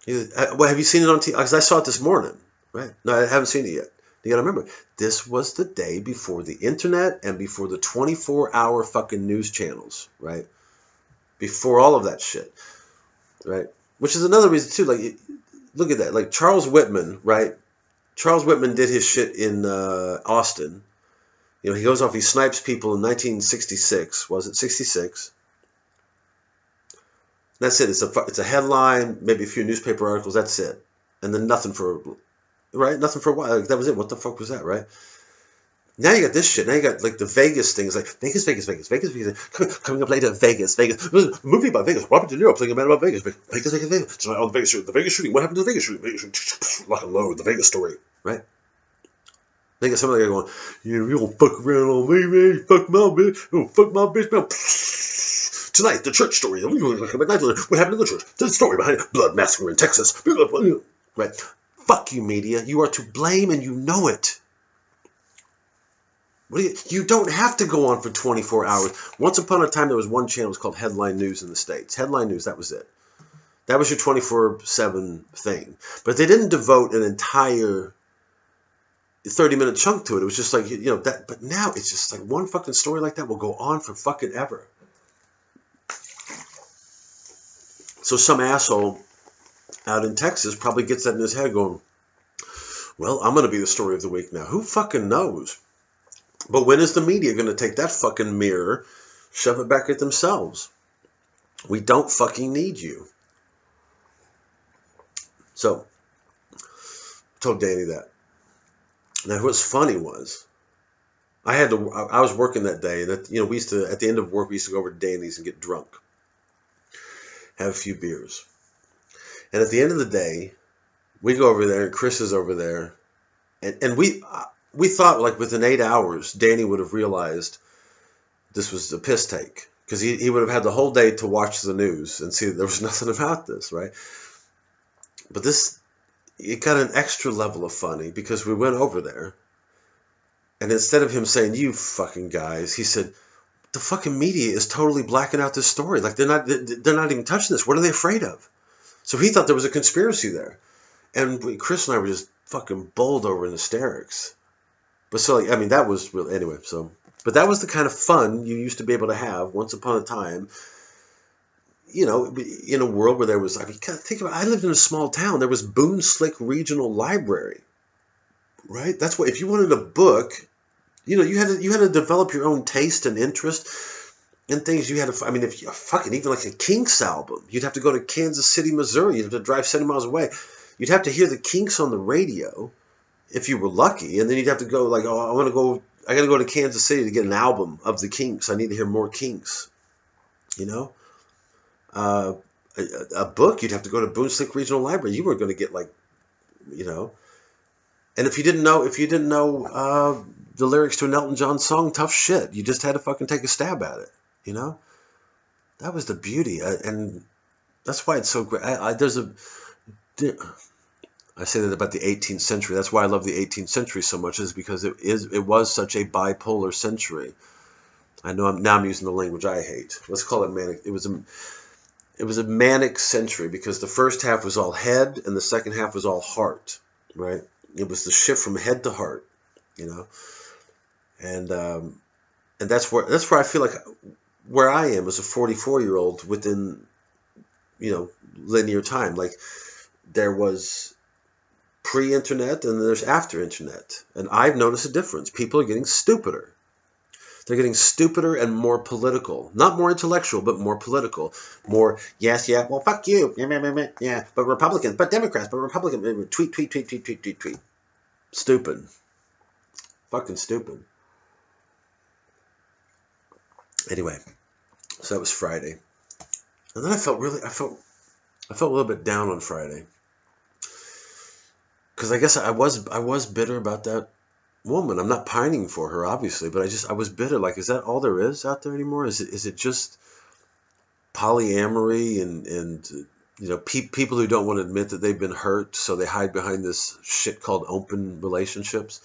Well, have you seen it on TV? Because I saw it this morning, right? No, I haven't seen it yet. You gotta remember, this was the day before the internet and before the 24-hour fucking news channels, right? Before all of that shit, right? Which is another reason too. Like, look at that. Like Charles Whitman, right? Charles Whitman did his shit in Austin. He goes off. He snipes people in 1966. Was it 66? That's it. It's a headline, maybe a few newspaper articles. That's it, and then nothing for. Right? Nothing for a while. Like, that was it. What the fuck was that, right? Now you got this shit. Now you got like the Vegas things, like Vegas. Coming up later, Vegas. Movie about Vegas. Robert De Niro playing a man about Vegas. Vegas. Tonight on the Vegas shooting. What happened to the Vegas shooting? Lock and load. The Vegas story, right? They got some other guy going, you don't fuck around on me, man. You fuck my bitch. You don't fuck my bitch, man. Tonight, the church story. What happened to the church? The story behind blood massacre in Texas. Right? Fuck you, media. You are to blame and you know it. You don't have to go on for 24 hours. Once upon a time, there was one channel. It was called Headline News in the States. Headline News, that was it. That was your 24/7 thing. But they didn't devote an entire 30-minute chunk to it. It was just like, that. But now it's just like one fucking story like that will go on for fucking ever. So some asshole out in Texas probably gets that in his head going, well, I'm going to be the story of the week now. Who fucking knows? But when is the media going to take that fucking mirror, shove it back at themselves? We don't fucking need you. So, I told Danny that. Now, what's funny was, I was working that day, and we used to, at the end of work, we used to go over to Danny's and get drunk, have a few beers. And at the end of the day, we go over there, and Chris is over there, and we thought like within 8 hours, Danny would have realized this was a piss take, because he would have had the whole day to watch the news and see that there was nothing about this, right? But it got an extra level of funny because we went over there, and instead of him saying, you fucking guys, he said, the fucking media is totally blacking out this story. Like they're not even touching this. What are they afraid of? So he thought there was a conspiracy there. And Chris and I were just fucking bowled over in hysterics. But so, I mean, that was really, anyway, so, but that was the kind of fun you used to be able to have once upon a time, in a world where there was, I mean, think about it, I lived in a small town. There was Boone Slick Regional Library, right? That's what, if you wanted a book, you had to develop your own taste and interest in things. You had to, I mean, if you fucking, even like a Kinks album, you'd have to go to Kansas City, Missouri. You'd have to drive 70 miles away. You'd have to hear the Kinks on the radio if you were lucky. And then you'd have to go like, oh, I got to go to Kansas City to get an album of the Kinks. I need to hear more Kinks, a book, you'd have to go to Boone Slick Regional Library. You weren't going to get like, and if you didn't know the lyrics to an Elton John song, tough shit. You just had to fucking take a stab at it, That was the beauty, and that's why it's so great. I say that about the 18th century. That's why I love the 18th century so much, is because it was such a bipolar century. I know I'm using the language I hate. Let's call it manic. It was a manic century because the first half was all head and the second half was all heart, right? It was the shift from head to heart, and that's where I feel like where I am as a 44-year-old within, linear time. Like there was pre-internet and there's after internet, and I've noticed a difference. People are getting stupider. They're getting stupider and more political. Not more intellectual, but more political. More, yes, yeah, well, fuck you. Yeah, but Republicans, but Democrats, but Republicans. Tweet. Stupid. Fucking stupid. Anyway, so that was Friday. And then I felt a little bit down on Friday. Because I guess I was bitter about that woman. I'm not pining for her, obviously, but I was bitter. Like, is that all there is out there anymore? Is it just polyamory and people who don't want to admit that they've been hurt, so they hide behind this shit called open relationships,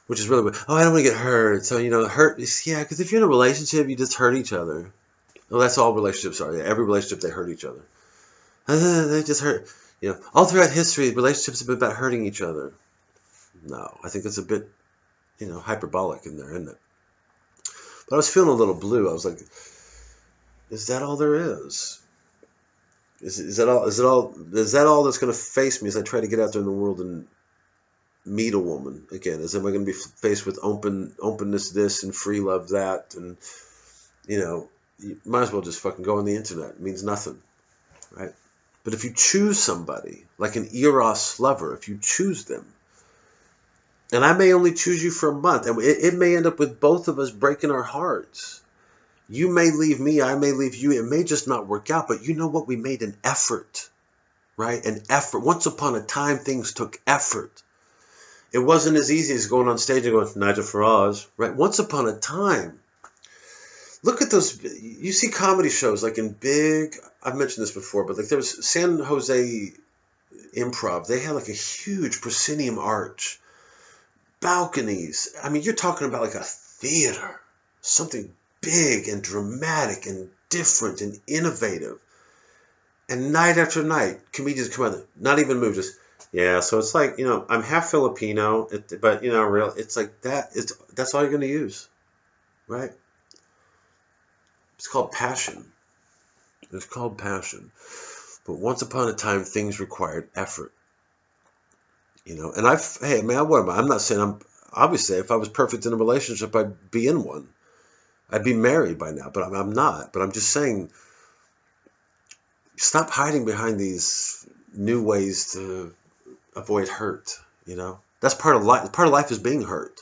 which is really, I don't want to get hurt. So hurt is, yeah, because if you're in a relationship, you just hurt each other. Well, that's all relationships are. Yeah, every relationship they hurt each other. They just hurt. All throughout history, relationships have been about hurting each other. No, I think it's a bit, hyperbolic in there, isn't it? But I was feeling a little blue. I was like, is that all there is? Is that all that's going to face me as I try to get out there in the world and meet a woman again? Am I going to be faced with openness this and free love that? And, you might as well just fucking go on the internet. It means nothing, right? But if you choose somebody, like an Eros lover, if you choose them, and I may only choose you for a month, and it may end up with both of us breaking our hearts. You may leave me, I may leave you. It may just not work out, but you know what? We made an effort, right? An effort. Once upon a time, things took effort. It wasn't as easy as going on stage and going, Nigel Farage, right? Once upon a time. Look at those. You see comedy shows like in big, I've mentioned this before, but like there was San Jose Improv. They had like a huge proscenium arch. Balconies. I mean, you're talking about like a theater. Something big and dramatic and different and innovative. And night after night, comedians come out, not even move, just, yeah, so it's like, I'm half Filipino, but, it's like that. That's all you're going to use, right? It's called passion. It's called passion. But once upon a time, things required effort, And hey, man, what am I? I'm not saying obviously, if I was perfect in a relationship, I'd be in one. I'd be married by now, but I'm not. But I'm just saying, stop hiding behind these new ways to avoid hurt. That's part of life. Part of life is being hurt.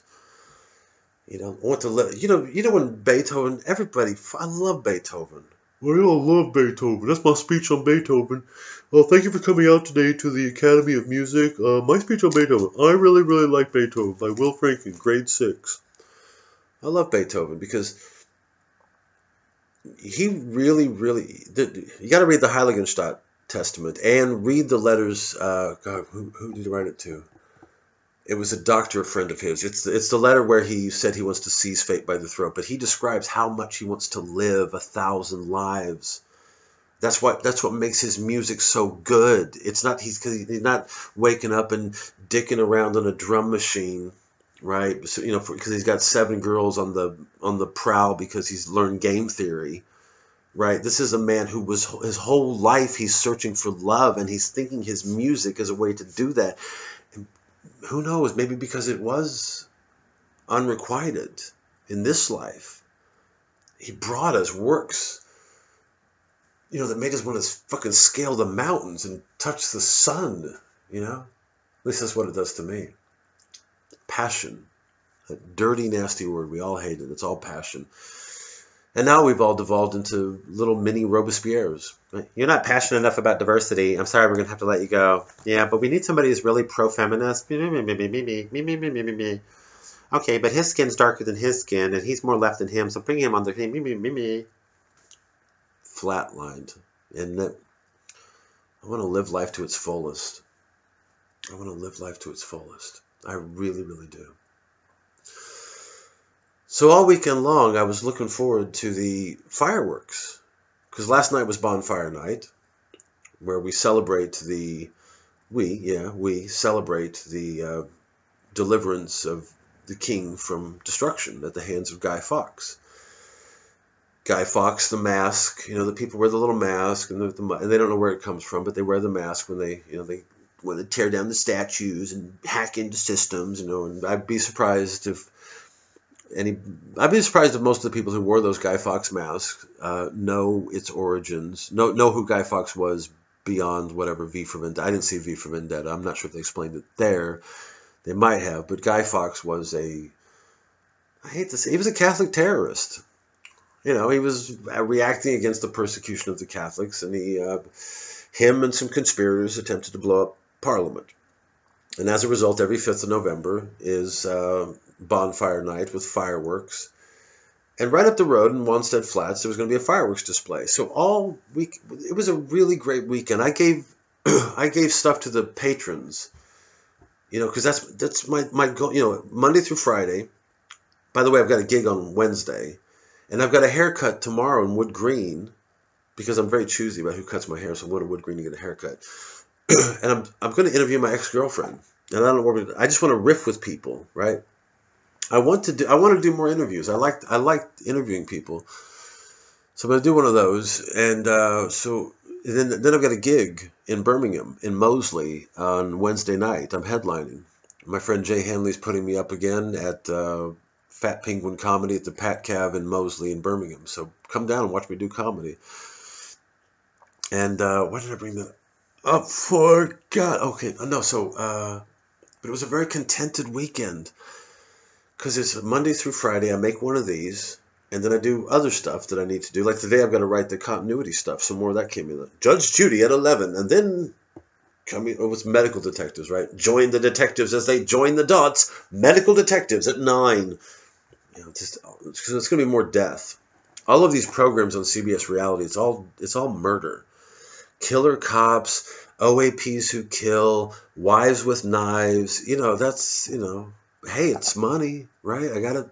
I want to live. When Beethoven, I love Beethoven. Well, I love Beethoven. That's my speech on Beethoven. Well, thank you for coming out today to the Academy of Music. My speech on Beethoven. I really, really like Beethoven by Will Franken, grade 6. I love Beethoven because he really, really. You got to read the Heiligenstadt Testament and read the letters. God, who did he write it to? It was a doctor, a friend of his. It's the letter where he said he wants to seize fate by the throat, but he describes how much he wants to live 1,000 lives. That's what makes his music so good. It's not he's not waking up and dicking around on a drum machine, right? So, because he's got 7 girls on the prowl because he's learned game theory, right? This is a man who was his whole life he's searching for love, and he's thinking his music is a way to do that. Who knows? Maybe because it was unrequited in this life. He brought us works, that made us want to fucking scale the mountains and touch the sun, At least that's what it does to me. Passion. That dirty, nasty word. We all hate it. It's all passion. And now we've all devolved into little mini Robespierres. Right? You're not passionate enough about diversity. I'm sorry, we're going to have to let you go. Yeah, but we need somebody who's really pro-feminist. Okay, but his skin's darker than his skin, and he's more left than him, so bring him on the team. Flatlined. And that I want to live life to its fullest. I really, really do. So all weekend long, I was looking forward to the fireworks, because last night was bonfire night, where we celebrate the deliverance of the king from destruction at the hands of Guy Fawkes. Guy Fawkes, the mask, the people wear the little mask, and they don't know where it comes from, but they wear the mask when they tear down the statues and hack into systems, and I'd be surprised if most of the people who wore those Guy Fawkes masks know its origins, know who Guy Fawkes was beyond whatever V for Vendetta. I didn't see V for Vendetta. I'm not sure if they explained it there. They might have, but Guy Fawkes was he was a Catholic terrorist. He was reacting against the persecution of the Catholics, and him and some conspirators attempted to blow up Parliament. And as a result, every 5th of November is bonfire night with fireworks. And right up the road in Wanstead Flats, there was going to be a fireworks display. So all week, it was a really great weekend. I gave stuff to the patrons, because that's my goal. Monday through Friday. By the way, I've got a gig on Wednesday, and I've got a haircut tomorrow in Wood Green, because I'm very choosy about who cuts my hair. So I'm going to Wood Green to get a haircut, and I'm going to interview my ex-girlfriend. And I don't know what I just want to riff with people, right? I want to do more interviews. I like interviewing people, so I'm going to do one of those. And then I've got a gig in Birmingham, in Moseley, on Wednesday night. I'm headlining. My friend Jay Hanley's putting me up again at Fat Penguin Comedy at the Pat Cav in Moseley in Birmingham. So come down and watch me do comedy. And why did I bring that up for? God, okay, no. But it was a very contented weekend. Because it's Monday through Friday, I make one of these, and then I do other stuff that I need to do. Like today, I've got to write the continuity stuff. Some more of that came in. Judge Judy at 11, and then with medical detectives, right? Join the detectives as they join the dots. Medical detectives at 9. Because it's going to be more death. All of these programs on CBS Reality, it's all murder. Killer cops, OAPs who kill, wives with knives. Hey, it's money, right? I got to,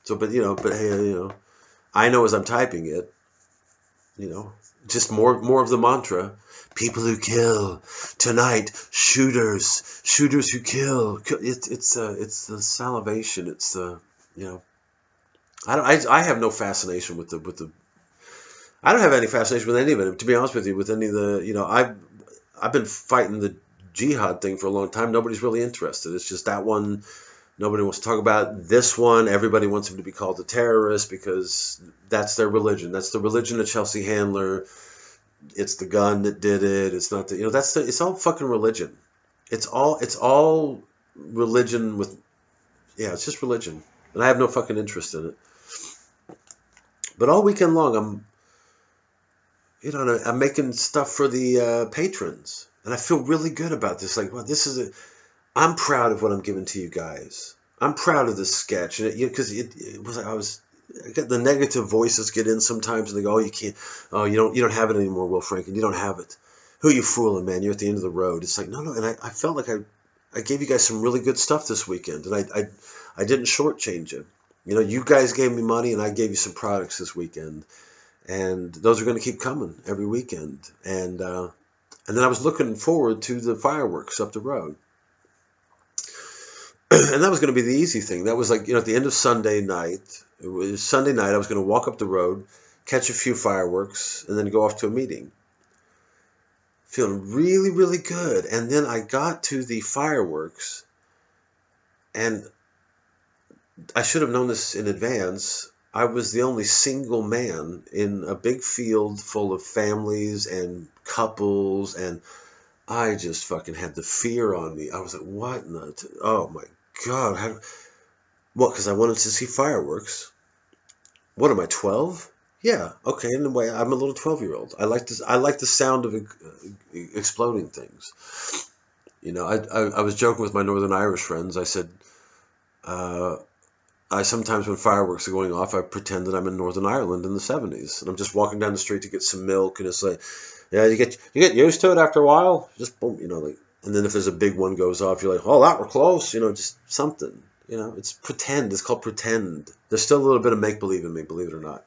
So, but hey, I know as I'm typing it, just more of the mantra. People who kill tonight, shooters who kill. It's the salivation. It's the I have no fascination with the. I don't have any fascination with any of it. To be honest with you, with any of the, I've been fighting the jihad thing for a long time. Nobody's really interested. It's just that one. Nobody wants to talk about this one. Everybody wants him to be called a terrorist because that's their religion. That's the religion of Chelsea Handler. It's the gun that did it. It's not the, it's all fucking religion. It's all religion with, yeah, it's just religion. And I have no fucking interest in it. But all weekend long, I'm making stuff for the patrons. And I feel really good about this. Like, well, I'm proud of what I'm giving to you guys. I'm proud of this sketch. And because it was, I get the negative voices get in sometimes and they go, oh, you can't, oh, you don't have it anymore, Will Franken. You don't have it. Who are you fooling, man? You're at the end of the road. It's like, no. And I felt like I gave you guys some really good stuff this weekend. And I didn't shortchange it. You guys gave me money and I gave you some products this weekend. And those are going to keep coming every weekend. And then I was looking forward to the fireworks up the road. And that was going to be the easy thing. That was like, at the end of Sunday night. It was Sunday night. I was going to walk up the road, catch a few fireworks, and then go off to a meeting. Feeling really, really good. And then I got to the fireworks, and I should have known this in advance. I was the only single man in a big field full of families and couples, and I just fucking had the fear on me. I was like, what in the... Oh, my God. What, because I wanted to see fireworks? What am I, 12? Yeah, okay, in a way, I'm a little 12-year-old. I like the sound of exploding things. I was joking with my Northern Irish friends. I said, I sometimes, when fireworks are going off, I pretend that I'm in Northern Ireland in the 70s. And I'm just walking down the street to get some milk, and it's like, yeah, you get used to it after a while. Just boom, and then if there's a big one goes off, you're like, oh, that were close, just something. It's pretend. It's called pretend. There's still a little bit of make-believe in me, believe it or not.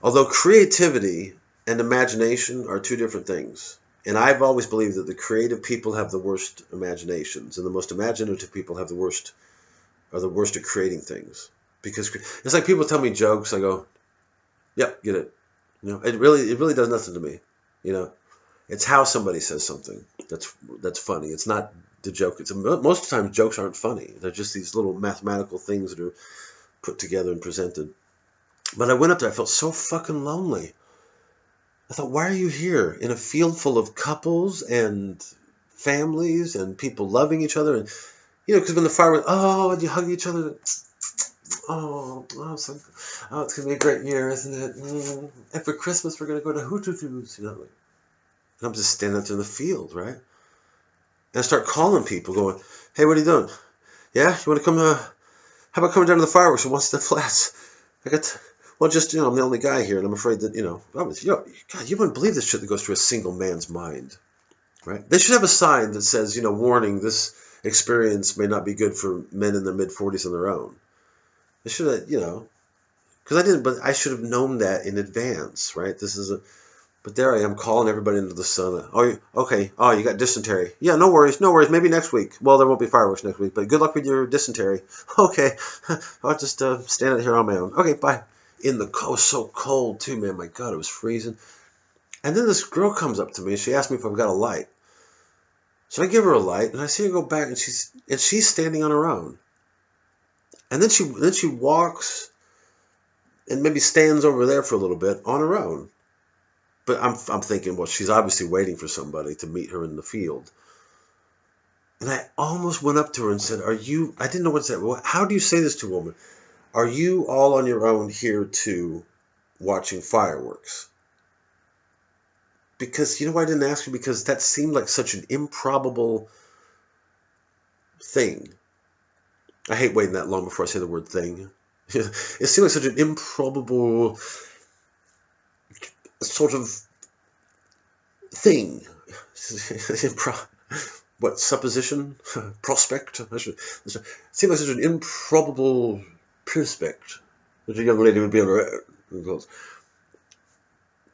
Although creativity and imagination are two different things. And I've always believed that the creative people have the worst imaginations, and the most imaginative people are the worst at creating things. Because it's like people tell me jokes, I go, yep, get it. It really does nothing to me. It's how somebody says something that's funny. It's not the joke. Most of the time jokes aren't funny. They're just these little mathematical things that are put together and presented. But I went up there, I felt so fucking lonely. I thought, why are you here in a field full of couples and families and people loving each other? And because when the fireworks, and you hug each other. It's going to be a great year, isn't it? And for Christmas, we're going to go to Hootutus, And I'm just standing out there in the field, right? And I start calling people, going, hey, what are you doing? Yeah, you want to come, how about coming down to the fireworks at One Step Flats? I'm the only guy here, and I'm afraid that, God, you wouldn't believe this shit that goes through a single man's mind, right? They should have a sign that says, warning, this experience may not be good for men in their mid-40s on their own. They should have, because I didn't, but I should have known that in advance, right? But there I am calling everybody into the sun. Oh, okay. Oh, you got dysentery. Yeah, no worries. Maybe next week. Well, there won't be fireworks next week, but good luck with your dysentery. Okay. I'll just stand out here on my own. Okay, bye. It was so cold too, man. My God, it was freezing. And then this girl comes up to me and she asked me if I've got a light. So I give her a light and I see her go back and she's standing on her own. And then she walks and maybe stands over there for a little bit on her own. But I'm thinking, well, she's obviously waiting for somebody to meet her in the field. And I almost went up to her and said, I didn't know what to say. Well, how do you say this to a woman? Are you all on your own here too, watching fireworks? Because, why I didn't ask you? Because that seemed like such an improbable thing. I hate waiting that long before I say the word thing. It seemed like such an improbable sort of thing. What, supposition? Prospect? It seemed like such an improbable prospect that a young lady would be able to...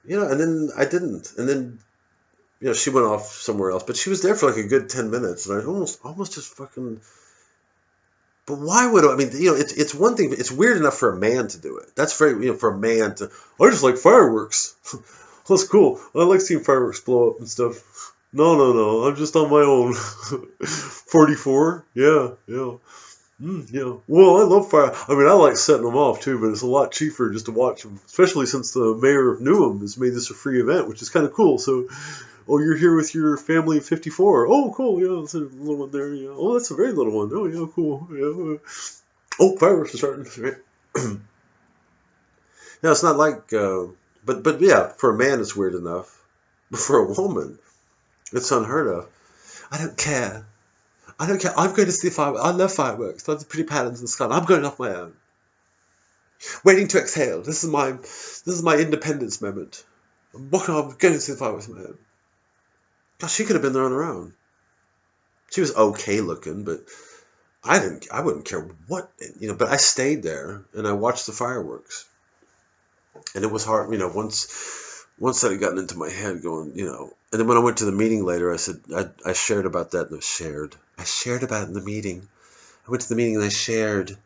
and then I didn't. And then, she went off somewhere else. But she was there for like a good 10 minutes. And I almost just fucking... But why would I mean? It's one thing. It's weird enough for a man to do it. That's very for a man to. I just like fireworks. That's cool. I like seeing fireworks blow up and stuff. No. I'm just on my own. 44. Yeah. Yeah. Well, I love fire. I mean, I like setting them off too, but it's a lot cheaper just to watch them. Especially since the mayor of Newham has made this a free event, which is kind of cool. So. Oh, you're here with your family of 54. Oh, cool. Yeah, that's a little one there. Yeah. Oh, that's a very little one. Oh, yeah, cool. Yeah. Oh, fireworks are starting. Right. No, it's not like, but yeah, for a man it's weird enough. But for a woman, it's unheard of. I don't care. I'm going to see fireworks. I love fireworks. Lots of pretty patterns in the sky. I'm going off my own. Waiting to exhale. This is my independence moment. I'm going to see the fireworks on my own. Gosh, she could have been there on her own. She was okay looking, but I wouldn't care what, but I stayed there and I watched the fireworks. And it was hard, once that had gotten into my head going, and then when I went to the meeting later, I said, I shared about that I shared about it in the meeting. I went to the meeting and I shared,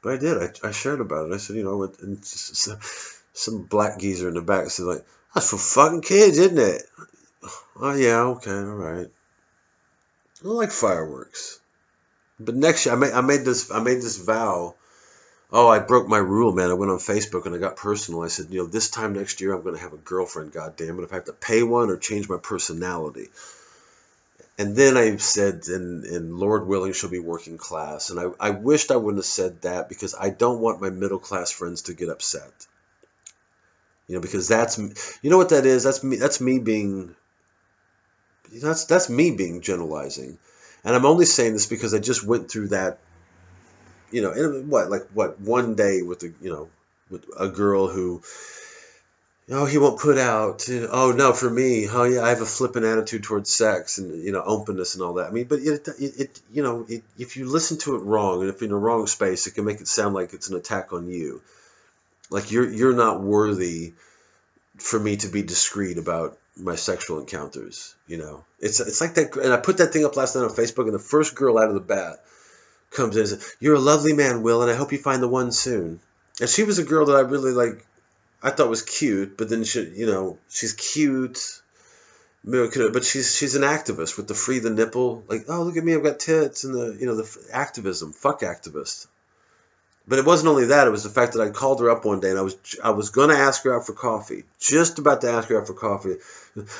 but I did, I shared about it. I said, and some black geezer in the back said like, that's for fucking kids, isn't it? Oh yeah, okay, all right. I like fireworks, but next year I made this vow. Oh, I broke my rule, man. I went on Facebook and I got personal. I said, this time next year I'm going to have a girlfriend. God damn it, if I have to pay one or change my personality. And then I said, and Lord willing, she'll be working class. And I wished I wouldn't have said that because I don't want my middle class friends to get upset. Because that's what that is. That's me being. That's me being generalizing, and I'm only saying this because I just went through that, in one day with with a girl who, he won't put out, oh no, for me, oh yeah, I have a flippant attitude towards sex and openness and all that. I mean, but if you listen to it wrong and if you're in a wrong space, it can make it sound like it's an attack on you, like you're not worthy for me to be discreet about my sexual encounters. It's like that. And I put that thing up last night on Facebook, and the first girl out of the bat comes in and says, "You're a lovely man, Will, and I hope you find the one soon." And she was a girl that I really I thought was cute, but then she's cute, but she's an activist with the free the nipple, like, oh look at me, I've got tits, and the activism, fuck activist. But it wasn't only that; it was the fact that I called her up one day, and I was going to ask her out for coffee, just about to ask her out for coffee.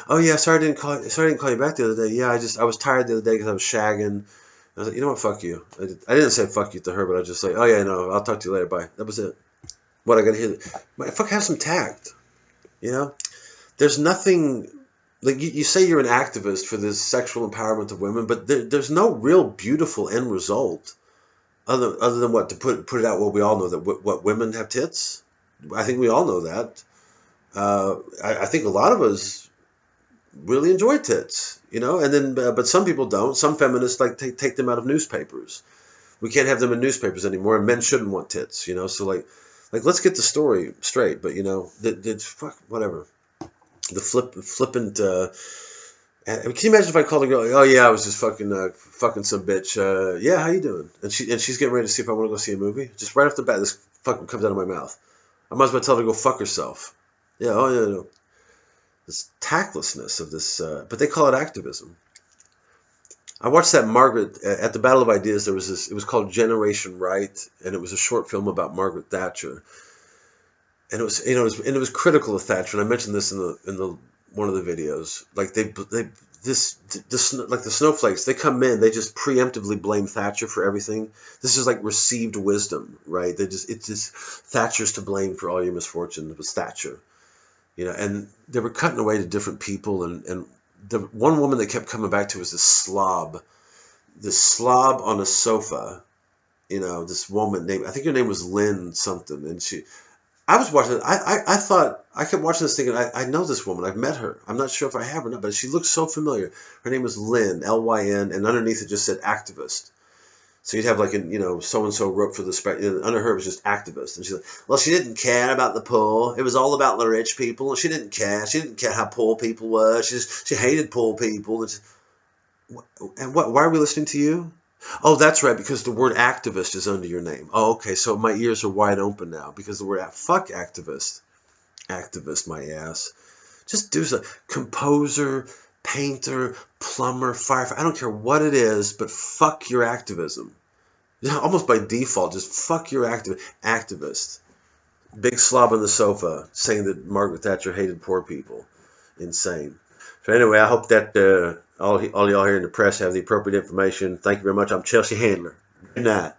Oh yeah, sorry I didn't call you back the other day. Yeah, I was tired the other day because I was shagging. I was like, you know what, fuck you. I didn't say fuck you to her, but I was just like, oh yeah, no, I'll talk to you later, bye. That was it. What, I gotta hear that? Fuck, have some tact. There's nothing like you say you're an activist for this sexual empowerment of women, but there's no real beautiful end result. Other than what, to put it out, well, we all know that what women have tits. I think we all know that. I think a lot of us really enjoy tits, and then but some people don't. Some feminists take them out of newspapers. We can't have them in newspapers anymore, and men shouldn't want tits, So like let's get the story straight. But fuck whatever. The flippant. Can you imagine if I called a girl, oh yeah, I was just fucking some bitch. Yeah, how you doing? And she's getting ready to see if I want to go see a movie. Just right off the bat, this fucking comes out of my mouth. I might as well tell her to go fuck herself. Yeah, oh yeah, no. This tactlessness of this, but they call it activism. I watched that Margaret at the Battle of Ideas. There was this. It was called Generation Right, and it was a short film about Margaret Thatcher. And it was, it was critical of Thatcher. And I mentioned this in the one of the videos. Like the snowflakes, they come in, they just preemptively blame Thatcher for everything. This is like received wisdom, right? It's just Thatcher's to blame for all your misfortune. It was Thatcher, and they were cutting away to different people, and the one woman that kept coming back to was this slob on a sofa, this woman named, I think her name was Lynn something, and I was watching it. I kept watching this thinking, I know this woman. I've met her. I'm not sure if I have or not, but she looks so familiar. Her name was Lynn, Lyn, and underneath it just said activist. So you'd have so-and-so wrote for the spectrum. Under her it was just activist. And she's like, well, she didn't care about the poor. It was all about the rich people. And she didn't care. She didn't care how poor people were. She hated poor people. And why are we listening to you? Oh, that's right, because the word activist is under your name. Oh, okay, so my ears are wide open now because the word fuck activist. Activist, my ass. Just do something. Composer, painter, plumber, firefighter. I don't care what it is, but fuck your activism. Almost by default, just fuck your activist. Big slob on the sofa saying that Margaret Thatcher hated poor people. Insane. So anyway, I hope that all y'all here in the press have the appropriate information. Thank you very much. I'm Chelsea Handler. Good night.